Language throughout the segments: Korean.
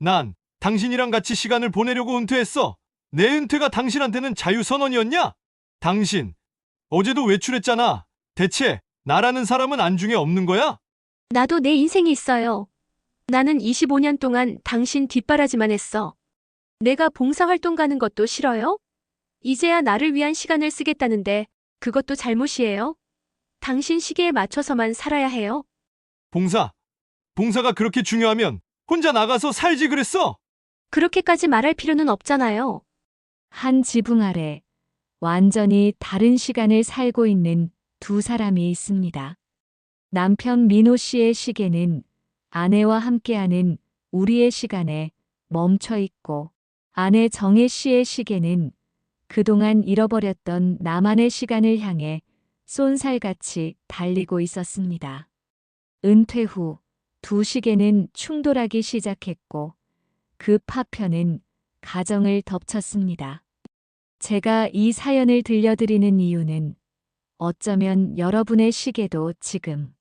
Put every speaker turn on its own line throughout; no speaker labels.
난 당신이랑 같이 시간을 보내려고 은퇴했어. 내 은퇴가 당신한테는 자유선언이었냐? 당신, 어제도 외출했잖아. 대체 나라는 사람은 안중에 없는 거야?
나도 내 인생이 있어요. 나는 25년 동안 당신 뒷바라지만 했어. 내가 봉사활동 가는 것도 싫어요? 이제야 나를 위한 시간을 쓰겠다는데 그것도 잘못이에요? 당신 시계에 맞춰서만 살아야 해요?
봉사. 봉사가 그렇게 중요하면 혼자 나가서 살지 그랬어.
그렇게까지 말할 필요는 없잖아요.
한 지붕 아래 완전히 다른 시간을 살고 있는 두 사람이 있습니다. 남편 민호 씨의 시계는 아내와 함께하는 우리의 시간에 멈춰 있고, 아내 정혜 씨의 시계는 그동안 잃어버렸던 나만의 시간을 향해 쏜살같이 달리고 있었습니다. 은퇴 후 두 시계는 충돌하기 시작했고, 그 파편은 가정을 덮쳤습니다. 제가 이 사연을 들려드리는 이유는 어쩌면 여러분의 시계도 지금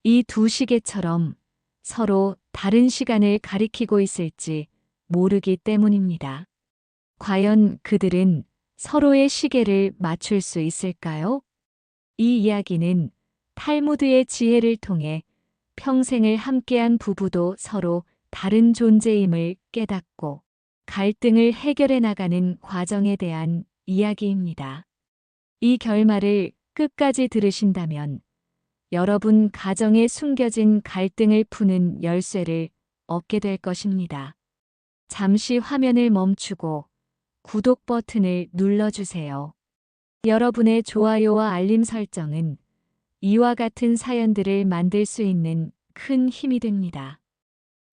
이 두 시계처럼 서로 다른 시간을 가리키고 있을지 모르기 때문입니다. 과연 그들은 서로의 시계를 맞출 수 있을까요? 이 이야기는 탈무드의 지혜를 통해 평생을 함께한 부부도 서로 다른 존재임을 깨닫고 갈등을 해결해 나가는 과정에 대한 이야기입니다. 이 결말을 끝까지 들으신다면 여러분 가정에 숨겨진 갈등을 푸는 열쇠를 얻게 될 것입니다. 잠시 화면을 멈추고 구독 버튼을 눌러주세요. 여러분의 좋아요와 알림 설정은 이와 같은 사연들을 만들 수 있는 큰 힘이 됩니다.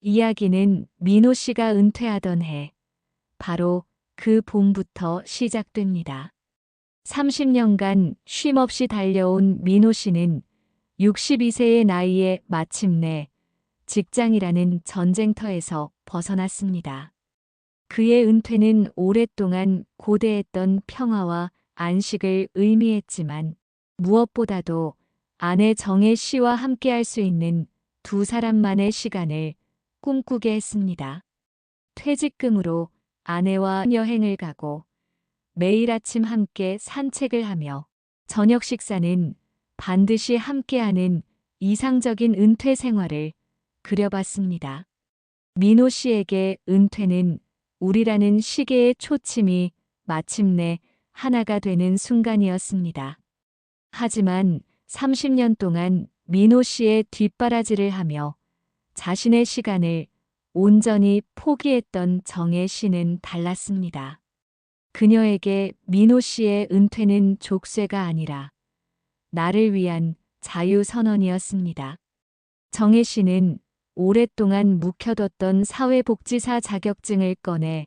이야기는 민호 씨가 은퇴하던 해, 바로 그 봄부터 시작됩니다. 30년간 쉼없이 달려온 민호 씨는 62세의 나이에 마침내 직장이라는 전쟁터에서 벗어났습니다. 그의 은퇴는 오랫동안 고대했던 평화와 안식을 의미했지만 무엇보다도 아내 정혜 씨와 함께할 수 있는 두 사람만의 시간을 꿈꾸게 했습니다. 퇴직금으로 아내와 여행을 가고 매일 아침 함께 산책을 하며 저녁 식사는 반드시 함께하는 이상적인 은퇴 생활을 그려봤습니다. 민호 씨에게 은퇴는 우리라는 시계의 초침이 마침내 하나가 되는 순간이었습니다. 하지만 30년 동안 민호 씨의 뒷바라지를 하며 자신의 시간을 온전히 포기했던 정혜 씨는 달랐습니다. 그녀에게 민호 씨의 은퇴는 족쇄가 아니라 나를 위한 자유선언이었습니다. 정혜 씨는 오랫동안 묵혀뒀던 사회복지사 자격증을 꺼내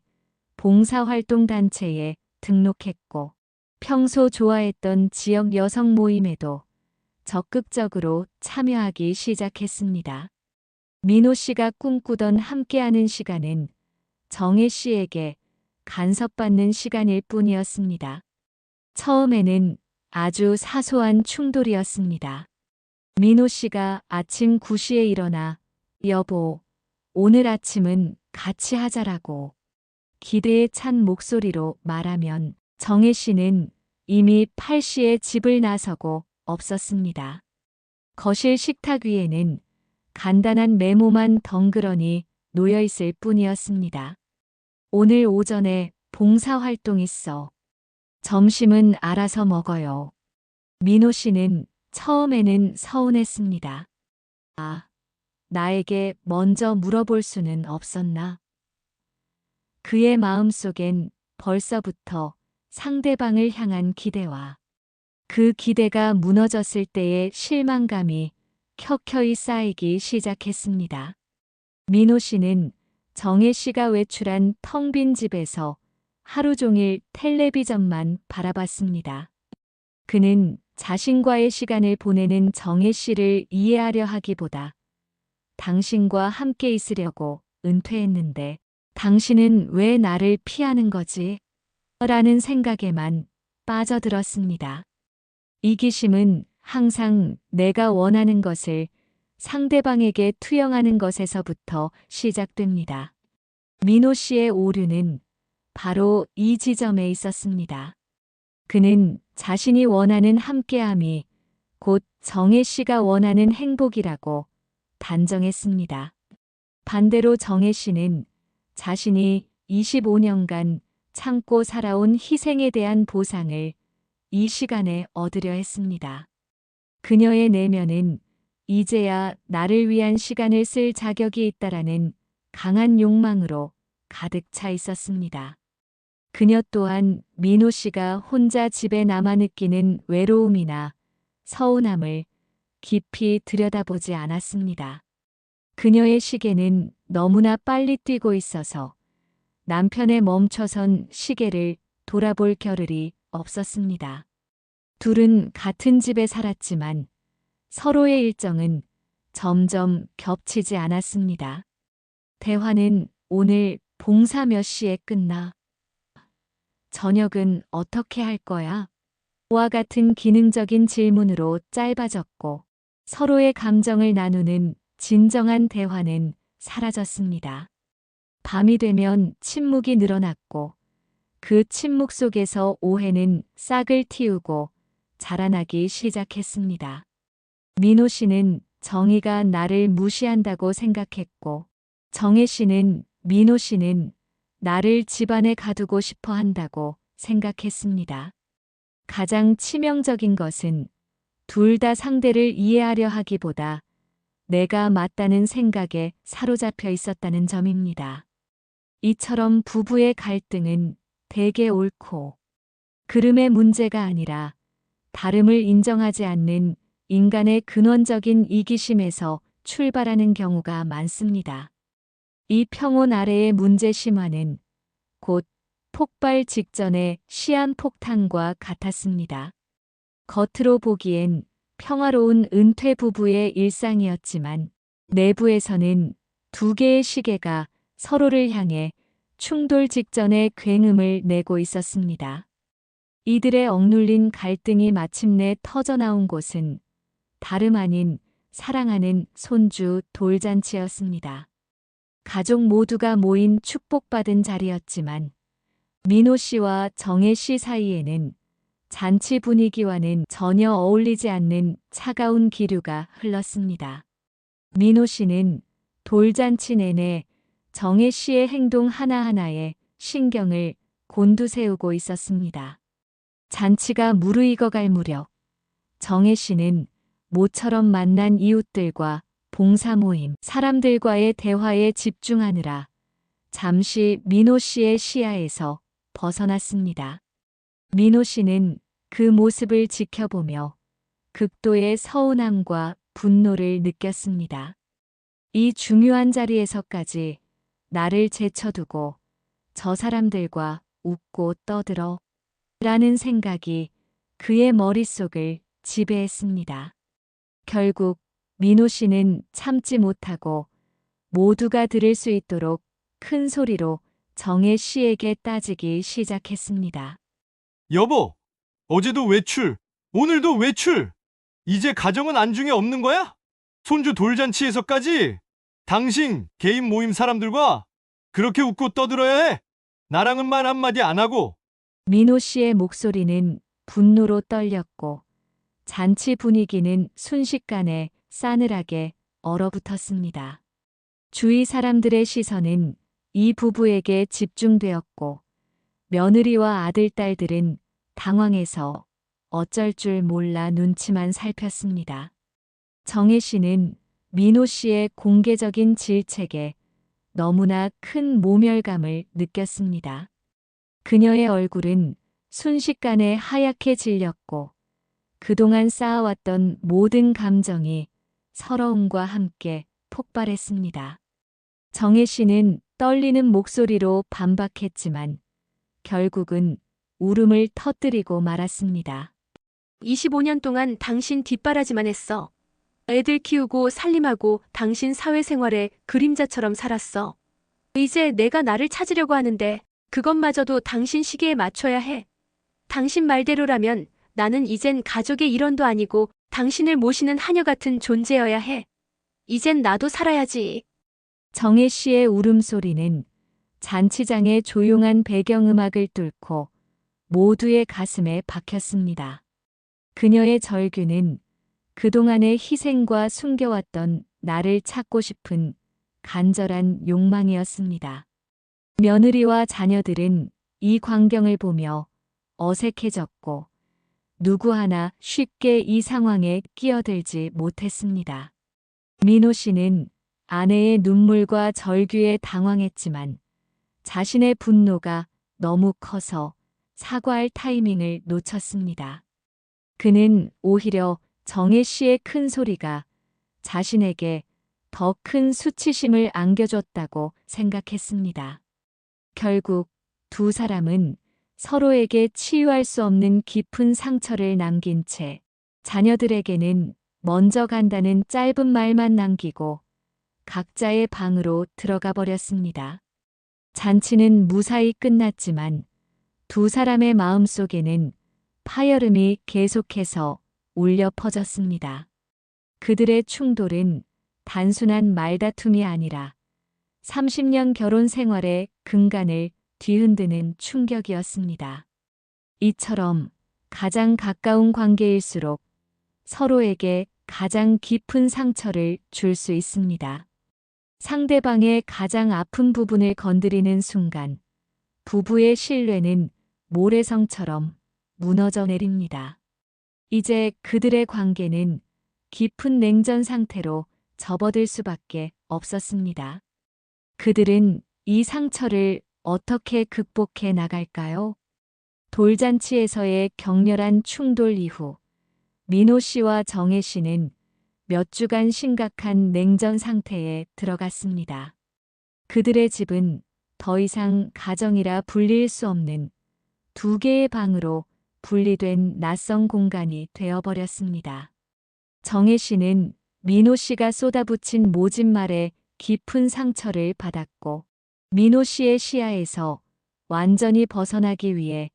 봉사활동단체에 등록했고, 평소 좋아했던 지역 여성 모임에도 적극적으로 참여하기 시작했습니다. 민호 씨가 꿈꾸던 함께하는 시간은 정혜 씨에게 간섭받는 시간일 뿐이었습니다. 처음에는 아주 사소한 충돌이었습니다. 민호 씨가 아침 9시에 일어나 여보, 오늘 아침은 같이 하자라고 기대에 찬 목소리로 말하면 정혜 씨는 이미 8시에 집을 나서고 없었습니다. 거실 식탁 위에는 간단한 메모만 덩그러니 놓여 있을 뿐이었습니다. 오늘 오전에 봉사활동 있어. 점심은 알아서 먹어요. 민호 씨는 처음에는 서운했습니다. 아, 나에게 먼저 물어볼 수는 없었나? 그의 마음속엔 벌써부터 상대방을 향한 기대와 그 기대가 무너졌을 때의 실망감이 켜켜이 쌓이기 시작했습니다. 민호 씨는 정혜 씨가 외출한 텅 빈 집에서 하루 종일 텔레비전만 바라봤습니다. 그는 자신과의 시간을 보내는 정혜 씨를 이해하려 하기보다 당신과 함께 있으려고 은퇴했는데 당신은 왜 나를 피하는 거지? 라는 생각에만 빠져들었습니다. 이기심은 항상 내가 원하는 것을 상대방에게 투영하는 것에서부터 시작됩니다. 민호 씨의 오류는 바로 이 지점에 있었습니다. 그는 자신이 원하는 함께함이 곧 정혜 씨가 원하는 행복이라고 단정했습니다. 반대로 정혜 씨는 자신이 25년간 참고 살아온 희생에 대한 보상을 이 시간에 얻으려 했습니다. 그녀의 내면은 이제야 나를 위한 시간을 쓸 자격이 있다라는 강한 욕망으로 가득 차 있었습니다. 그녀 또한 민호 씨가 혼자 집에 남아 느끼는 외로움이나 서운함을 깊이 들여다보지 않았습니다. 그녀의 시계는 너무나 빨리 뛰고 있어서 남편의 멈춰선 시계를 돌아볼 겨를이 없었습니다. 둘은 같은 집에 살았지만 서로의 일정은 점점 겹치지 않았습니다. 대화는 오늘 봉사 몇 시에 끝나? 저녁은 어떻게 할 거야? 와 같은 기능적인 질문으로 짧아졌고 서로의 감정을 나누는 진정한 대화는 사라졌습니다. 밤이 되면 침묵이 늘어났고 그 침묵 속에서 오해는 싹을 틔우고 자라나기 시작했습니다. 민호 씨는 정희가 나를 무시한다고 생각했고 정혜 씨는 민호 씨는 나를 집안에 가두고 싶어 한다고 생각했습니다. 가장 치명적인 것은 둘 다 상대를 이해하려 하기보다 내가 맞다는 생각에 사로잡혀 있었다는 점입니다. 이처럼 부부의 갈등은 대개 옳고 그름의 문제가 아니라 다름을 인정하지 않는 인간의 근원적인 이기심에서 출발하는 경우가 많습니다. 이 평온 아래의 문제 심화는 곧 폭발 직전의 시한폭탄과 같았습니다. 겉으로 보기엔 평화로운 은퇴 부부의 일상이었지만 내부에서는 두 개의 시계가 서로를 향해 충돌 직전의 굉음을 내고 있었습니다. 이들의 억눌린 갈등이 마침내 터져나온 곳은 다름 아닌 사랑하는 손주 돌잔치였습니다. 가족 모두가 모인 축복받은 자리였지만 민호 씨와 정혜 씨 사이에는 잔치 분위기와는 전혀 어울리지 않는 차가운 기류가 흘렀습니다. 민호 씨는 돌잔치 내내 정혜 씨의 행동 하나하나에 신경을 곤두세우고 있었습니다. 잔치가 무르익어갈 무렵 정혜 씨는 모처럼 만난 이웃들과 봉사 모임, 사람들과의 대화에 집중하느라 잠시 민호 씨의 시야에서 벗어났습니다. 민호 씨는 그 모습을 지켜보며 극도의 서운함과 분노를 느꼈습니다. 이 중요한 자리에서까지 나를 제쳐두고 저 사람들과 웃고 떠들어 라는 생각이 그의 머릿속을 지배했습니다. 결국 민호 씨는 참지 못하고 모두가 들을 수 있도록 큰 소리로 정혜 씨에게 따지기 시작했습니다.
여보, 어제도 외출, 오늘도 외출. 이제 가정은 안중에 없는 거야? 손주 돌잔치에서까지 당신 개인 모임 사람들과 그렇게 웃고 떠들어야 해. 나랑은 말 한마디 안 하고.
민호 씨의 목소리는 분노로 떨렸고 잔치 분위기는 순식간에 싸늘하게 얼어붙었습니다. 주위 사람들의 시선은 이 부부에게 집중되었고 며느리와 아들, 딸들은 당황해서 어쩔 줄 몰라 눈치만 살폈습니다. 정혜 씨는 민호 씨의 공개적인 질책에 너무나 큰 모멸감을 느꼈습니다. 그녀의 얼굴은 순식간에 하얗게 질렸고 그동안 쌓아왔던 모든 감정이 서러움과 함께 폭발했습니다. 정혜 씨는 떨리는 목소리로 반박했지만 결국은 울음을 터뜨리고 말았습니다.
25년 동안 당신 뒷바라지만 했어. 애들 키우고 살림하고 당신 사회생활에 그림자처럼 살았어. 이제 내가 나를 찾으려고 하는데 그것마저도 당신 시기에 맞춰야 해. 당신 말대로라면 나는 이젠 가족의 일원도 아니고 당신을 모시는 하녀 같은 존재여야 해. 이젠 나도 살아야지.
정혜 씨의 울음소리는 잔치장의 조용한 배경음악을 뚫고 모두의 가슴에 박혔습니다. 그녀의 절규는 그동안의 희생과 숨겨왔던 나를 찾고 싶은 간절한 욕망이었습니다. 며느리와 자녀들은 이 광경을 보며 어색해졌고 누구 하나 쉽게 이 상황에 끼어들지 못했습니다. 민호 씨는 아내의 눈물과 절규에 당황했지만 자신의 분노가 너무 커서 사과할 타이밍을 놓쳤습니다. 그는 오히려 정혜 씨의 큰 소리가 자신에게 더 큰 수치심을 안겨줬다고 생각했습니다. 결국 두 사람은 서로에게 치유할 수 없는 깊은 상처를 남긴 채 자녀들에게는 먼저 간다는 짧은 말만 남기고 각자의 방으로 들어가 버렸습니다. 잔치는 무사히 끝났지만 두 사람의 마음속에는 파열음이 계속해서 울려 퍼졌습니다. 그들의 충돌은 단순한 말다툼이 아니라 30년 결혼 생활의 근간을 뒤흔드는 충격이었습니다. 이처럼 가장 가까운 관계일수록 서로에게 가장 깊은 상처를 줄 수 있습니다. 상대방의 가장 아픈 부분을 건드리는 순간 부부의 신뢰는 모래성처럼 무너져 내립니다. 이제 그들의 관계는 깊은 냉전 상태로 접어들 수밖에 없었습니다. 그들은 이 상처를 어떻게 극복해 나갈까요? 돌잔치에서의 격렬한 충돌 이후 민호 씨와 정혜 씨는 몇 주간 심각한 냉전 상태에 들어갔습니다. 그들의 집은 더 이상 가정이라 불릴 수 없는 두 개의 방으로 분리된 낯선 공간이 되어버렸습니다. 정혜 씨는 민호 씨가 쏟아붓힌 모진 말에 깊은 상처를 받았고 민호 씨의 시야에서 완전히 벗어나기 위해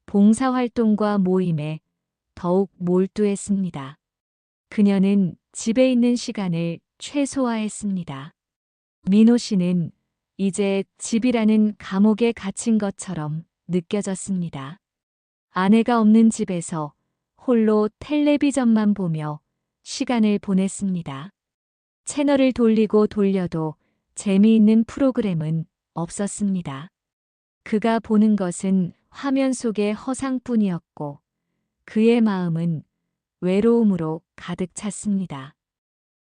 봉사활동과 모임에 더욱 몰두했습니다. 그녀는 집에 있는 시간을 최소화했습니다. 민호 씨는 이제 집이라는 감옥에 갇힌 것처럼 느껴졌습니다. 아내가 없는 집에서 홀로 텔레비전만 보며 시간을 보냈습니다. 채널을 돌리고 돌려도 재미있는 프로그램은 없었습니다. 그가 보는 것은 화면 속의 허상뿐이었고 그의 마음은 외로움으로 가득 찼습니다.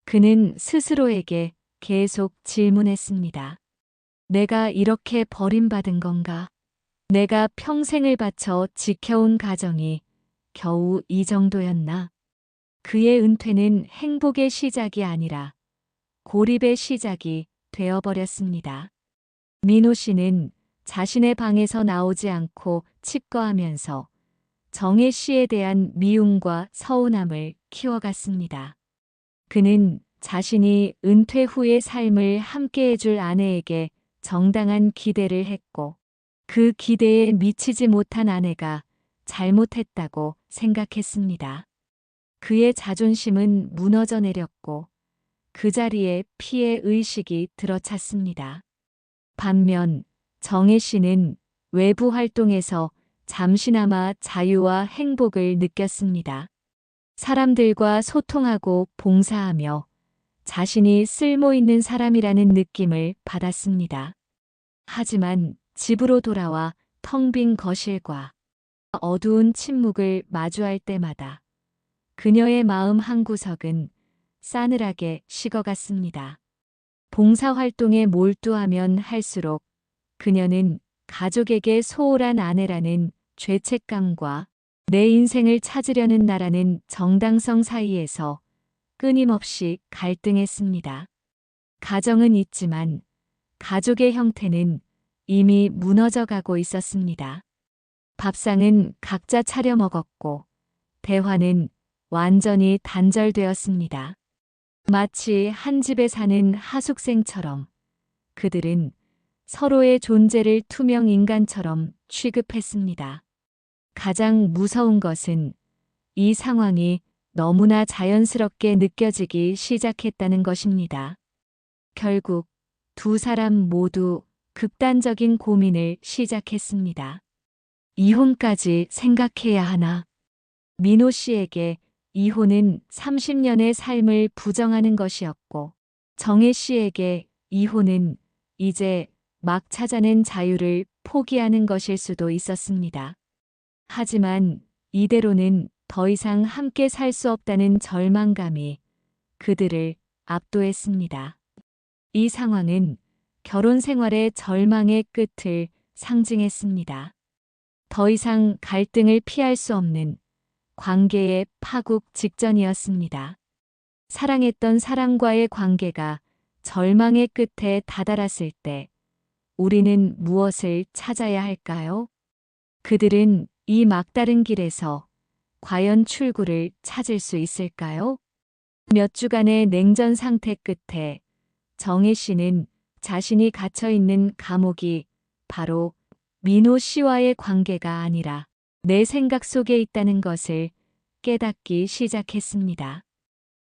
그는 스스로에게 계속 질문했습니다. 내가 이렇게 버림받은 건가? 내가 평생을 바쳐 지켜온 가정이 겨우 이 정도였나? 그의 은퇴는 행복의 시작이 아니라 고립의 시작이 되어버렸습니다. 민호 씨는 자신의 방에서 나오지 않고 칩거하면서 정혜 씨에 대한 미움과 서운함을 키워갔습니다. 그는 자신이 은퇴 후의 삶을 함께 해줄 아내에게 정당한 기대를 했고 그 기대에 미치지 못한 아내가 잘못했다고 생각했습니다. 그의 자존심은 무너져 내렸고 그 자리에 피해 의식이 들어찼습니다. 반면 정혜 씨는 외부 활동에서 잠시나마 자유와 행복을 느꼈습니다. 사람들과 소통하고 봉사하며 자신이 쓸모 있는 사람이라는 느낌을 받았습니다. 하지만 집으로 돌아와 텅 빈 거실과 어두운 침묵을 마주할 때마다 그녀의 마음 한구석은 싸늘하게 식어갔습니다. 봉사활동에 몰두하면 할수록 그녀는 가족에게 소홀한 아내라는 죄책감과 내 인생을 찾으려는 나라는 정당성 사이에서 끊임없이 갈등했습니다. 가정은 있지만 가족의 형태는 이미 무너져가고 있었습니다. 밥상은 각자 차려 먹었고 대화는 완전히 단절되었습니다. 마치 한 집에 사는 하숙생처럼 그들은 서로의 존재를 투명 인간처럼 취급했습니다. 가장 무서운 것은 이 상황이 너무나 자연스럽게 느껴지기 시작했다는 것입니다. 결국 두 사람 모두 극단적인 고민을 시작했습니다. 이혼까지 생각해야 하나? 민호 씨에게 이혼은 30년의 삶을 부정하는 것이었고, 정혜 씨에게 이혼은 이제 막 찾아낸 자유를 포기하는 것일 수도 있었습니다. 하지만 이대로는 더 이상 함께 살 수 없다는 절망감이 그들을 압도했습니다. 이 상황은 결혼 생활의 절망의 끝을 상징했습니다. 더 이상 갈등을 피할 수 없는 관계의 파국 직전이었습니다. 사랑했던 사람과의 관계가 절망의 끝에 다다랐을 때 우리는 무엇을 찾아야 할까요? 그들은 이 막다른 길에서 과연 출구를 찾을 수 있을까요? 몇 주간의 냉전 상태 끝에 정혜 씨는 자신이 갇혀 있는 감옥이 바로 민호 씨와의 관계가 아니라 내 생각 속에 있다는 것을 깨닫기 시작했습니다.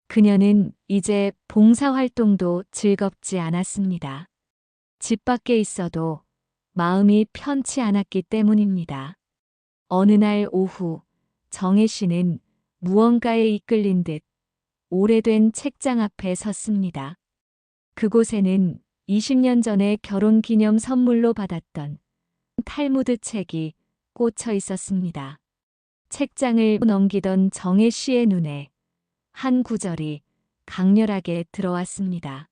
그녀는 이제 봉사활동도 즐겁지 않았습니다. 집 밖에 있어도 마음이 편치 않았기 때문입니다. 어느 날 오후 정혜 씨는 무언가에 이끌린 듯 오래된 책장 앞에 섰습니다. 그곳에는 20년 전에 결혼 기념 선물로 받았던 탈무드 책이 꽂혀 있었습니다. 책장을 넘기던 정혜 씨의 눈에 한 구절이 강렬하게 들어왔습니다.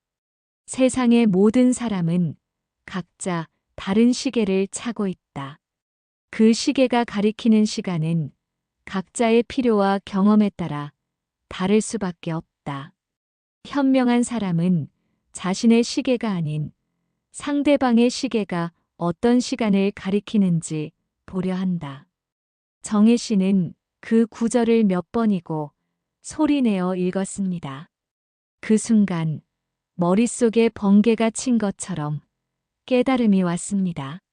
세상의 모든 사람은 각자 다른 시계를 차고 있다. 그 시계가 가리키는 시간은 각자의 필요와 경험에 따라 다를 수밖에 없다. 현명한 사람은 자신의 시계가 아닌 상대방의 시계가 어떤 시간을 가리키는지 보려 한다. 정혜 씨는 그 구절을 몇 번이고 소리내어 읽었습니다. 그 순간 머릿속에 번개가 친 것처럼 깨달음이 왔습니다.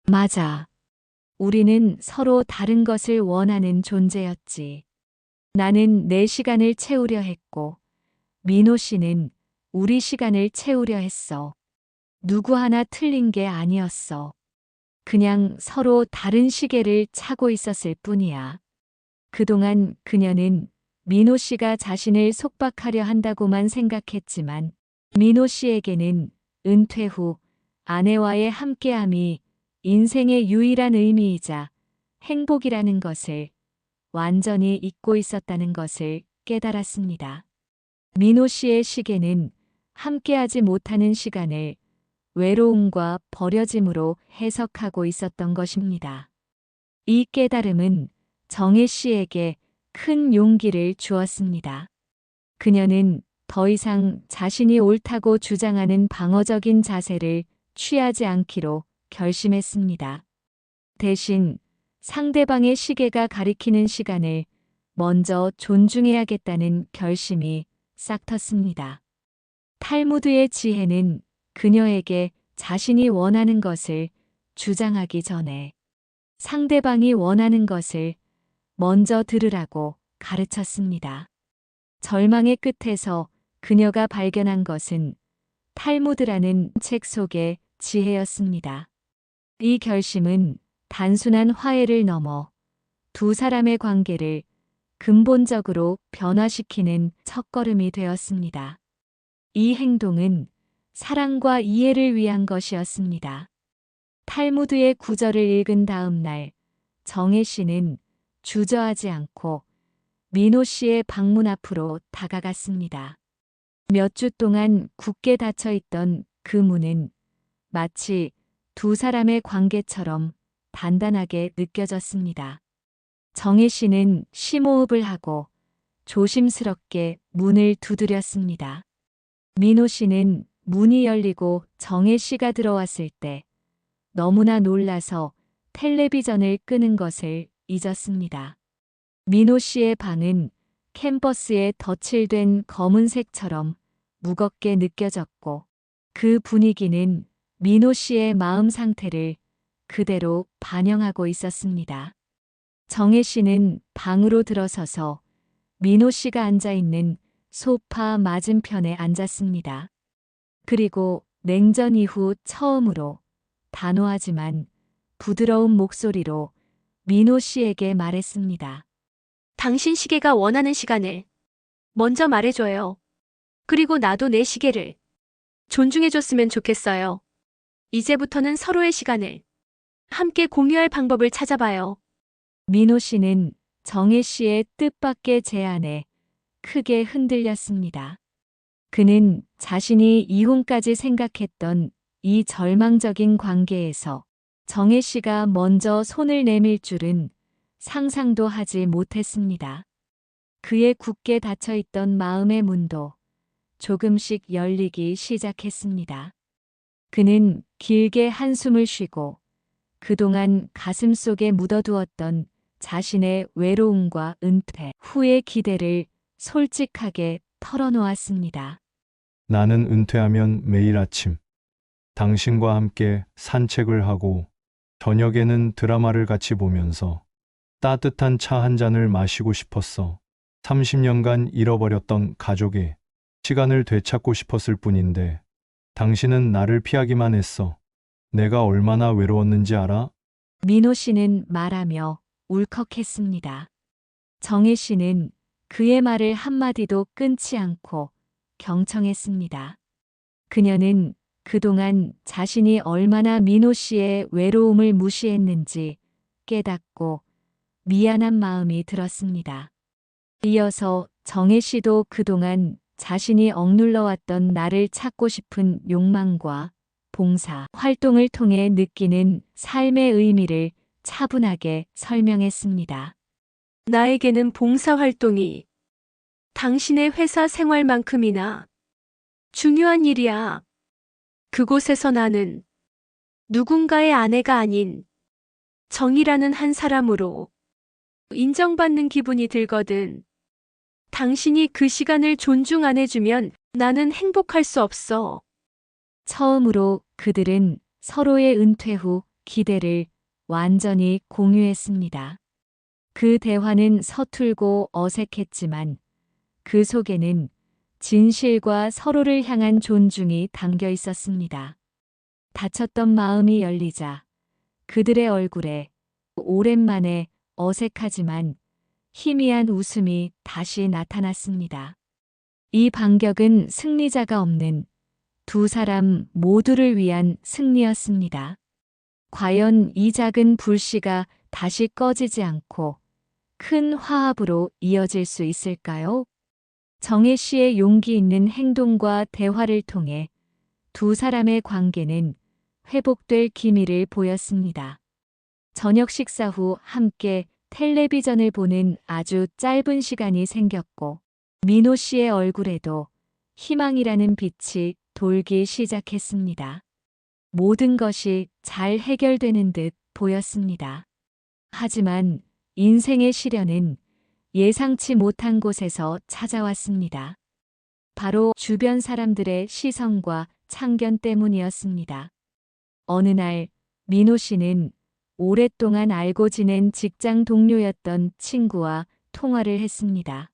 맞아. 우리는 서로 다른 것을 원하는 존재였지. 나는 내 시간을 채우려 했고, 민호 씨는 우리 시간을 채우려 했어. 누구 하나 틀린 게 아니었어. 그냥 서로 다른 시계를 차고 있었을 뿐이야. 그동안 그녀는 민호 씨가 자신을 속박하려 한다고만 생각했지만, 민호 씨에게는 은퇴 후 아내와의 함께함이 인생의 유일한 의미이자 행복이라는 것을 완전히 잊고 있었다는 것을 깨달았습니다. 민호 씨의 시계는 함께하지 못하는 시간을 외로움과 버려짐으로 해석하고 있었던 것입니다. 이 깨달음은 정혜 씨에게 큰 용기를 주었습니다. 그녀는 더 이상 자신이 옳다고 주장하는 방어적인 자세를 취하지 않기로 결심했습니다. 대신 상대방의 시계가 가리키는 시간을 먼저 존중해야겠다는 결심이 싹 텄습니다. 탈무드의 지혜는 그녀에게 자신이 원하는 것을 주장하기 전에 상대방이 원하는 것을 먼저 들으라고 가르쳤습니다. 절망의 끝에서 그녀가 발견한 것은 탈무드라는 책 속의 지혜였습니다. 이 결심은 단순한 화해를 넘어 두 사람의 관계를 근본적으로 변화시키는 첫걸음이 되었습니다. 이 행동은 사랑과 이해를 위한 것이었습니다. 탈무드의 구절을 읽은 다음 날 정혜 씨는 주저하지 않고 민호 씨의 방문 앞으로 다가갔습니다. 몇 주 동안 굳게 닫혀 있던 그 문은 마치 두 사람의 관계처럼 단단하게 느껴졌습니다. 정혜 씨는 심호흡을 하고 조심스럽게 문을 두드렸습니다. 민호 씨는 문이 열리고 정혜 씨가 들어왔을 때 너무나 놀라서 텔레비전을 끄는 것을 잊었습니다. 민호 씨의 방은 캔버스에 덧칠된 검은색처럼 무겁게 느껴졌고 그 분위기는 민호 씨의 마음 상태를 그대로 반영하고 있었습니다. 정혜 씨는 방으로 들어서서 민호 씨가 앉아 있는 소파 맞은편에 앉았습니다. 그리고 냉전 이후 처음으로 단호하지만 부드러운 목소리로 민호 씨에게 말했습니다.
당신 시계가 원하는 시간을 먼저 말해줘요. 그리고 나도 내 시계를 존중해줬으면 좋겠어요. 이제부터는 서로의 시간을 함께 공유할 방법을 찾아봐요.
민호 씨는 정혜 씨의 뜻밖의 제안에 크게 흔들렸습니다. 그는 자신이 이혼까지 생각했던 이 절망적인 관계에서 정혜 씨가 먼저 손을 내밀 줄은 상상도 하지 못했습니다. 그의 굳게 닫혀있던 마음의 문도 조금씩 열리기 시작했습니다. 그는 길게 한숨을 쉬고 그동안 가슴속에 묻어두었던 자신의 외로움과 은퇴 후의 기대를 솔직하게 털어놓았습니다.
나는 은퇴하면 매일 아침 당신과 함께 산책을 하고 저녁에는 드라마를 같이 보면서 따뜻한 차 한 잔을 마시고 싶었어. 30년간 잃어버렸던 가족의 시간을 되찾고 싶었을 뿐인데 당신은 나를 피하기만 했어. 내가 얼마나 외로웠는지 알아?
민호 씨는 말하며 울컥했습니다. 정혜 씨는 그의 말을 한마디도 끊지 않고 경청했습니다. 그녀는 그동안 자신이 얼마나 민호 씨의 외로움을 무시했는지 깨닫고 미안한 마음이 들었습니다. 이어서 정혜 씨도 그동안 자신이 억눌러왔던 나를 찾고 싶은 욕망과 봉사 활동을 통해 느끼는 삶의 의미를 차분하게 설명했습니다.
나에게는 봉사활동이 당신의 회사 생활만큼이나 중요한 일이야. 그곳에서 나는 누군가의 아내가 아닌 정이라는 한 사람으로 인정받는 기분이 들거든. 당신이 그 시간을 존중 안 해주면 나는 행복할 수 없어.
처음으로 그들은 서로의 은퇴 후 기대를 완전히 공유했습니다. 그 대화는 서툴고 어색했지만 그 속에는 진실과 서로를 향한 존중이 담겨 있었습니다. 닫혔던 마음이 열리자 그들의 얼굴에 오랜만에 어색하지만 희미한 웃음이 다시 나타났습니다. 이 반격은 승리자가 없는 두 사람 모두를 위한 승리였습니다. 과연 이 작은 불씨가 다시 꺼지지 않고 큰 화합으로 이어질 수 있을까요? 정혜 씨의 용기 있는 행동과 대화를 통해 두 사람의 관계는 회복될 기미를 보였습니다. 저녁 식사 후 함께 텔레비전을 보는 아주 짧은 시간이 생겼고 민호 씨의 얼굴에도 희망이라는 빛이 돌기 시작했습니다. 모든 것이 잘 해결되는 듯 보였습니다. 하지만 인생의 시련은 예상치 못한 곳에서 찾아왔습니다. 바로 주변 사람들의 시선과 참견 때문이었습니다. 어느 날 민호 씨는 오랫동안 알고 지낸 직장 동료였던 친구와 통화를 했습니다.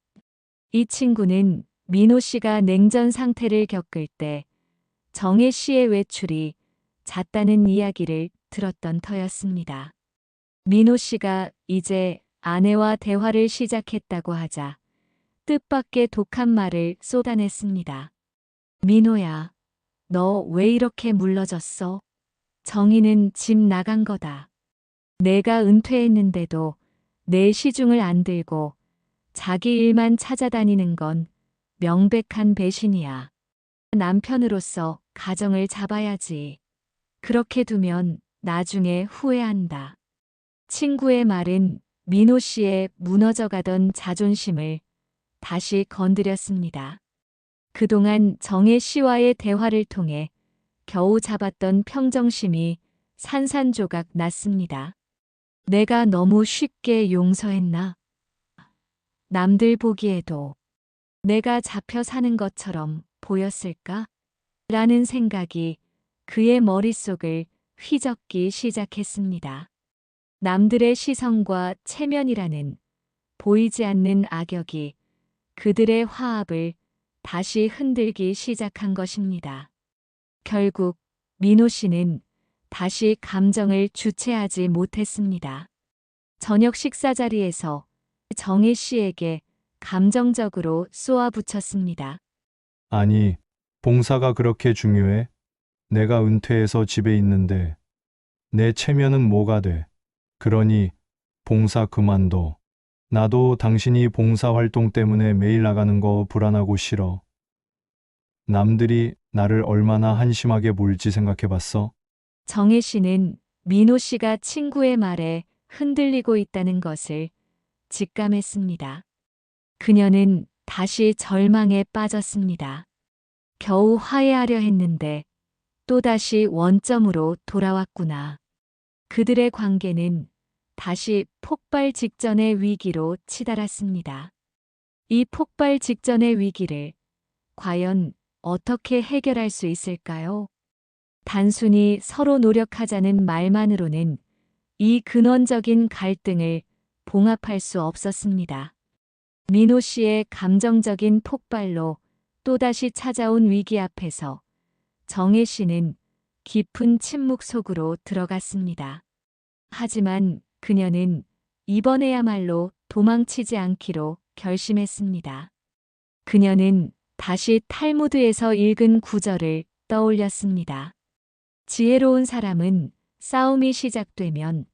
이 친구는 민호 씨가 냉전 상태를 겪을 때 정혜 씨의 외출이 잦다는 이야기를 들었던 터였습니다. 민호 씨가 이제 아내와 대화를 시작했다고 하자 뜻밖의 독한 말을 쏟아냈습니다. 민호야, 너 왜 이렇게 물러졌어? 정희는 집 나간 거다. 내가 은퇴했는데도 내 시중을 안 들고 자기 일만 찾아다니는 건 명백한 배신이야. 남편으로서 가정을 잡아야지. 그렇게 두면 나중에 후회한다. 친구의 말은 민호 씨의 무너져가던 자존심을 다시 건드렸습니다. 그동안 정혜 씨와의 대화를 통해 겨우 잡았던 평정심이 산산조각 났습니다. 내가 너무 쉽게 용서했나? 남들 보기에도 내가 잡혀 사는 것처럼 보였을까? 라는 생각이 그의 머릿속을 휘젓기 시작했습니다. 남들의 시선과 체면이라는 보이지 않는 악역이 그들의 화합을 다시 흔들기 시작한 것입니다. 결국 민호 씨는 다시 감정을 주체하지 못했습니다. 저녁 식사 자리에서 정혜 씨에게 감정적으로 쏘아붙였습니다.
아니, 봉사가 그렇게 중요해? 내가 은퇴해서 집에 있는데 내 체면은 뭐가 돼? 그러니 봉사 그만둬. 나도 당신이 봉사 활동 때문에 매일 나가는 거 불안하고 싫어. 남들이 나를 얼마나 한심하게 볼지 생각해 봤어?
정혜 씨는 민호 씨가 친구의 말에 흔들리고 있다는 것을 직감했습니다. 그녀는 다시 절망에 빠졌습니다. 겨우 화해하려 했는데 또다시 원점으로 돌아왔구나. 그들의 관계는 다시 폭발 직전의 위기로 치달았습니다. 이 폭발 직전의 위기를 과연 어떻게 해결할 수 있을까요? 단순히 서로 노력하자는 말만으로는 이 근원적인 갈등을 봉합할 수 없었습니다. 민호 씨의 감정적인 폭발로 또다시 찾아온 위기 앞에서 정혜 씨는 깊은 침묵 속으로 들어갔습니다. 하지만 그녀는 이번에야말로 도망치지 않기로 결심했습니다. 그녀는 다시 탈무드에서 읽은 구절을 떠올렸습니다. 지혜로운 사람은 싸움이 시작되면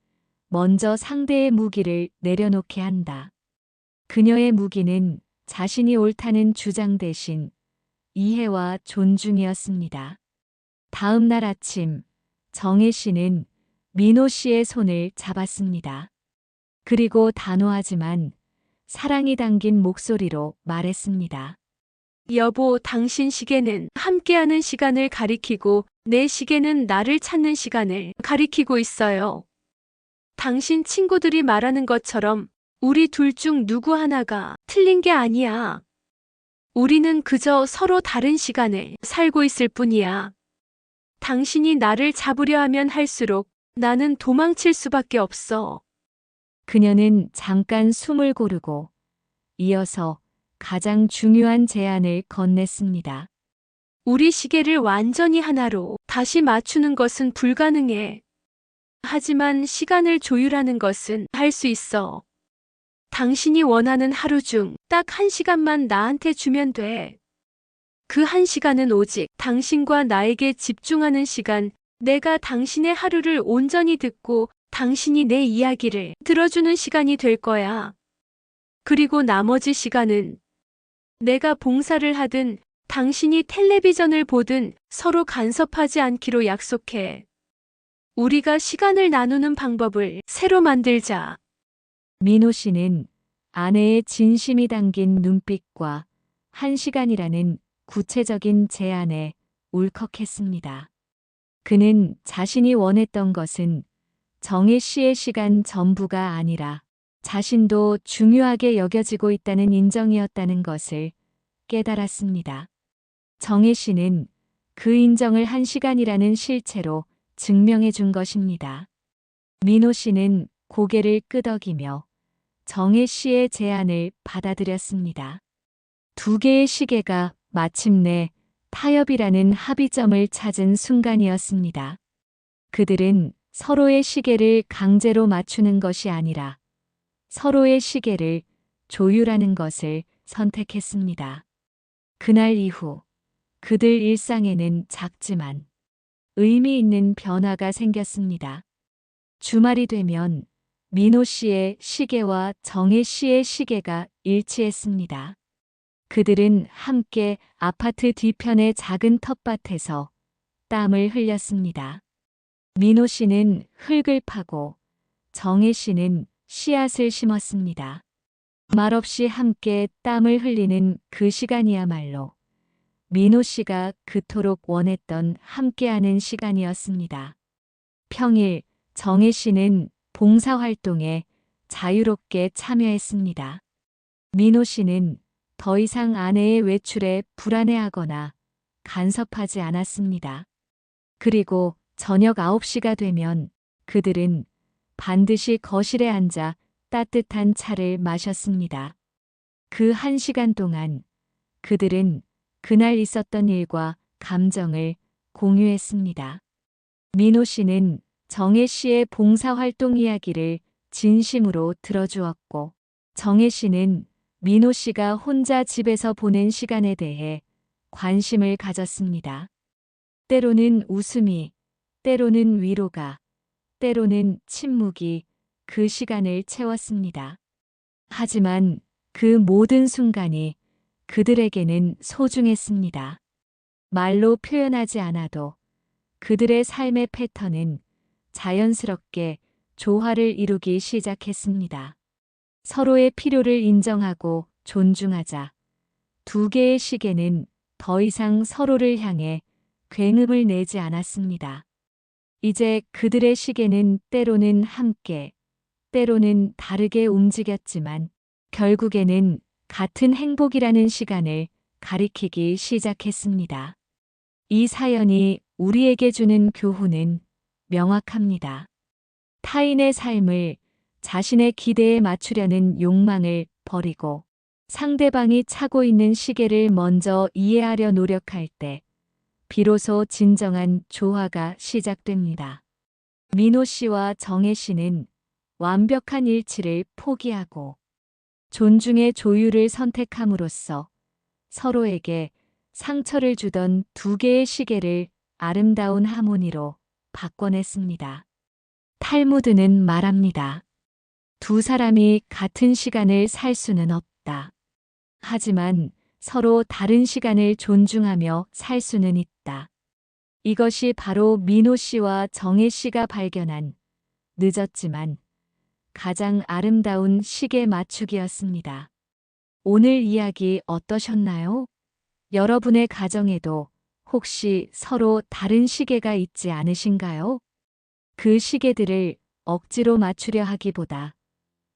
먼저 상대의 무기를 내려놓게 한다. 그녀의 무기는 자신이 옳다는 주장 대신 이해와 존중이었습니다. 다음 날 아침, 정혜 씨는 민호 씨의 손을 잡았습니다. 그리고 단호하지만 사랑이 담긴 목소리로 말했습니다.
여보, 당신 시계는 함께하는 시간을 가리키고 내 시계는 나를 찾는 시간을 가리키고 있어요. 당신 친구들이 말하는 것처럼 우리 둘 중 누구 하나가 틀린 게 아니야. 우리는 그저 서로 다른 시간을 살고 있을 뿐이야. 당신이 나를 잡으려 하면 할수록 나는 도망칠 수밖에 없어.
그녀는 잠깐 숨을 고르고 이어서 가장 중요한 제안을 건넸습니다.
우리 시계를 완전히 하나로 다시 맞추는 것은 불가능해. 하지만 시간을 조율하는 것은 할 수 있어. 당신이 원하는 하루 중 딱 1시간만 나한테 주면 돼. 그 1시간은 오직 당신과 나에게 집중하는 시간, 내가 당신의 하루를 온전히 듣고 당신이 내 이야기를 들어주는 시간이 될 거야. 그리고 나머지 시간은 내가 봉사를 하든 당신이 텔레비전을 보든 서로 간섭하지 않기로 약속해. 우리가 시간을 나누는 방법을 새로 만들자.
민호 씨는 아내의 진심이 담긴 눈빛과 1시간이라는 구체적인 제안에 울컥했습니다. 그는 자신이 원했던 것은 정혜 씨의 시간 전부가 아니라 자신도 중요하게 여겨지고 있다는 인정이었다는 것을 깨달았습니다. 정혜 씨는 그 인정을 1시간이라는 실체로 증명해 준 것입니다. 민호 씨는 고개를 끄덕이며 정혜 씨의 제안을 받아들였습니다. 두 개의 시계가 마침내 타협이라는 합의점을 찾은 순간이었습니다. 그들은 서로의 시계를 강제로 맞추는 것이 아니라 서로의 시계를 조율하는 것을 선택했습니다. 그날 이후 그들 일상에는 작지만 의미 있는 변화가 생겼습니다. 주말이 되면 민호 씨의 시계와 정혜 씨의 시계가 일치했습니다. 그들은 함께 아파트 뒤편의 작은 텃밭에서 땀을 흘렸습니다. 민호 씨는 흙을 파고 정혜 씨는 씨앗을 심었습니다. 말없이 함께 땀을 흘리는 그 시간이야말로 민호 씨가 그토록 원했던 함께하는 시간이었습니다. 평일 정혜 씨는 봉사활동에 자유롭게 참여했습니다. 민호 씨는 더 이상 아내의 외출에 불안해하거나 간섭하지 않았습니다. 그리고 저녁 9시가 되면 그들은 반드시 거실에 앉아 따뜻한 차를 마셨습니다. 그 1시간 동안 그들은 그날 있었던 일과 감정을 공유했습니다. 민호 씨는 정혜 씨의 봉사활동 이야기를 진심으로 들어주었고, 정혜 씨는 민호 씨가 혼자 집에서 보낸 시간에 대해 관심을 가졌습니다. 때로는 웃음이, 때로는 위로가, 때로는 침묵이 그 시간을 채웠습니다. 하지만 그 모든 순간이 그들에게는 소중했습니다. 말로 표현하지 않아도 그들의 삶의 패턴은 자연스럽게 조화를 이루기 시작했습니다. 서로의 필요를 인정하고 존중하자. 두 개의 시계는 더 이상 서로를 향해 굉음을 내지 않았습니다. 이제 그들의 시계는 때로는 함께, 때로는 다르게 움직였지만 결국에는 같은 행복이라는 시간을 가리키기 시작했습니다. 이 사연이 우리에게 주는 교훈은 명확합니다. 타인의 삶을 자신의 기대에 맞추려는 욕망을 버리고 상대방이 차고 있는 시계를 먼저 이해하려 노력할 때 비로소 진정한 조화가 시작됩니다. 민호 씨와 정혜 씨는 완벽한 일치를 포기하고 존중의 조율을 선택함으로써 서로에게 상처를 주던 두 개의 시계를 아름다운 하모니로 바꿔냈습니다. 탈무드는 말합니다. 두 사람이 같은 시간을 살 수는 없다. 하지만 서로 다른 시간을 존중하며 살 수는 있다. 이것이 바로 민호 씨와 정혜 씨가 발견한 늦었지만 가장 아름다운 시계 맞추기였습니다. 오늘 이야기 어떠셨나요? 여러분의 가정에도 혹시 서로 다른 시계가 있지 않으신가요? 그 시계들을 억지로 맞추려 하기보다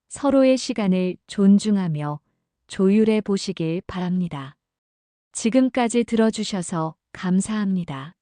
서로의 시간을 존중하며 조율해 보시길 바랍니다. 지금까지 들어주셔서 감사합니다.